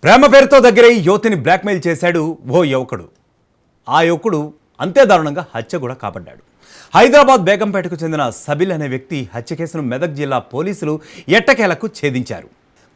ప్రేమ పేరుతో దగ్గరై యువతిని బ్లాక్మెయిల్ చేశాడు ఓ యువకుడు. ఆ యువకుడు అంతే దారుణంగా హత్య కూడా కాబడ్డాడు. హైదరాబాద్ బేగంపేటకు చెందిన సబిల్ అనే వ్యక్తి హత్య కేసును మెదక్ జిల్లా పోలీసులు ఎట్టకేలకు ఛేదించారు.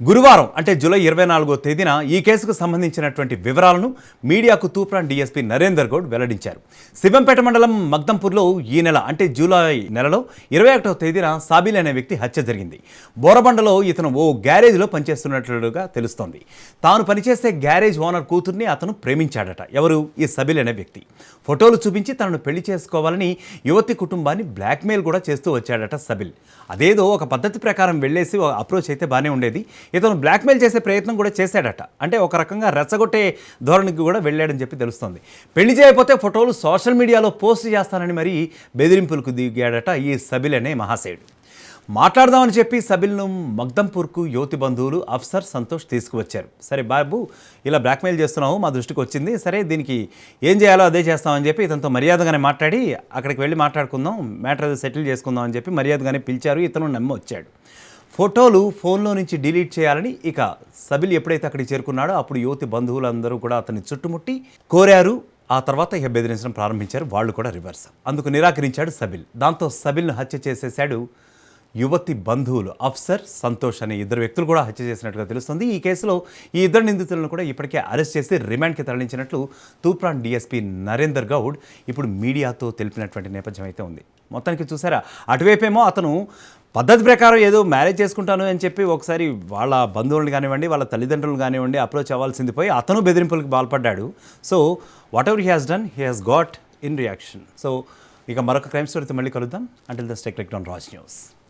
గురువారం అంటే జూలై 24వ తేదీన ఈ కేసుకు సంబంధించినటువంటి వివరాలను మీడియాకు తూప్రాన్ డీఎస్పీ నరేందర్ గౌడ్ వెల్లడించారు. శివంపేట మండలం మగ్దంపూర్లో ఈ నెల అంటే జూలై నెలలో 21వ తేదీన సాబిల్ అనే వ్యక్తి హత్య జరిగింది. బోరబండలో ఇతను ఓ గ్యారేజ్లో పనిచేస్తున్నట్లుగా తెలుస్తోంది. తాను పనిచేసే గ్యారేజ్ ఓనర్ కూతుర్ని అతను ప్రేమించాడట. ఎవరు? ఈ సబిల్ అనే వ్యక్తి. ఫోటోలు చూపించి తనను పెళ్లి చేసుకోవాలని యువతి కుటుంబాన్ని బ్లాక్మెయిల్ కూడా చేస్తూ వచ్చాడట సబిల్. అదేదో ఒక పద్ధతి ప్రకారం వెళ్ళేసి అప్రోచ్ అయితే బాగానే ఉండేది. ఇతను బ్లాక్మెయిల్ చేసే ప్రయత్నం కూడా చేశాడట. అంటే ఒక రకంగా రెచ్చగొట్టే ధోరణికి కూడా వెళ్ళాడని చెప్పి తెలుస్తోంది. పెళ్లి చేయకపోతే ఫోటోలు సోషల్ మీడియాలో పోస్ట్ చేస్తానని మరీ బెదిరింపులకు దిగాడట ఈ సబిల్ అనే మహాశయుడు. మాట్లాడదామని చెప్పి సబిల్ను మగ్దంపూర్కు యువతి బంధువులు అఫ్సర్ సంతోష్ తీసుకువచ్చారు. సరే బాబు, ఇలా బ్లాక్మెయిల్ చేస్తున్నావు, మా దృష్టికి వచ్చింది, సరే దీనికి ఏం చేయాలో అదే చేస్తామని చెప్పి ఇతనితో మర్యాదగానే మాట్లాడి అక్కడికి వెళ్ళి మాట్లాడుకుందాం, మ్యాటర్ అది సెటిల్ చేసుకుందాం అని చెప్పి మర్యాదగానే పిలిచారు. ఇతను నమ్మి వచ్చాడు. ఫోటోలు ఫోన్లో నుంచి డిలీట్ చేయాలని ఇక సబిల్ ఎప్పుడైతే అక్కడికి చేరుకున్నాడో అప్పుడు యువతి బంధువులందరూ కూడా అతన్ని చుట్టుముట్టి కోరారు. ఆ తర్వాత ఇక బెదిరించడం ప్రారంభించారు. వాళ్ళు కూడా రివర్స్. అందుకు నిరాకరించాడు సబిల్. దాంతో సబిల్ను హత్య చేసేశాడు యువతి బంధువులు అఫ్సర్ సంతోష్ అనే ఇద్దరు వ్యక్తులు కూడా హత్య చేసినట్టుగా తెలుస్తుంది. ఈ కేసులో ఈ ఇద్దరు నిందితులను కూడా ఇప్పటికే అరెస్ట్ చేసి రిమాండ్కి తరలించినట్లు తూప్రాన్ డీఎస్పీ నరేందర్ గౌడ్ ఇప్పుడు మీడియాతో తెలిపినటువంటి నేపథ్యం అయితే ఉంది. మొత్తానికి చూసారా, అటువైపేమో అతను పద్ధతి ప్రకారం ఏదో మ్యారేజ్ చేసుకుంటాను అని చెప్పి ఒకసారి వాళ్ళ బంధువులను కానివ్వండి, వాళ్ళ తల్లిదండ్రులు కానివ్వండి అప్రోచ్ అవ్వాల్సింది పోయి అతను బెదిరింపులకు పాల్పడ్డాడు. So what ever he has done, he has got in reaction. So ఇక మరొక క్రైమ్ స్టోరీతో మళ్ళీ కలుద్దాం. Until the stay clicked on Raj news.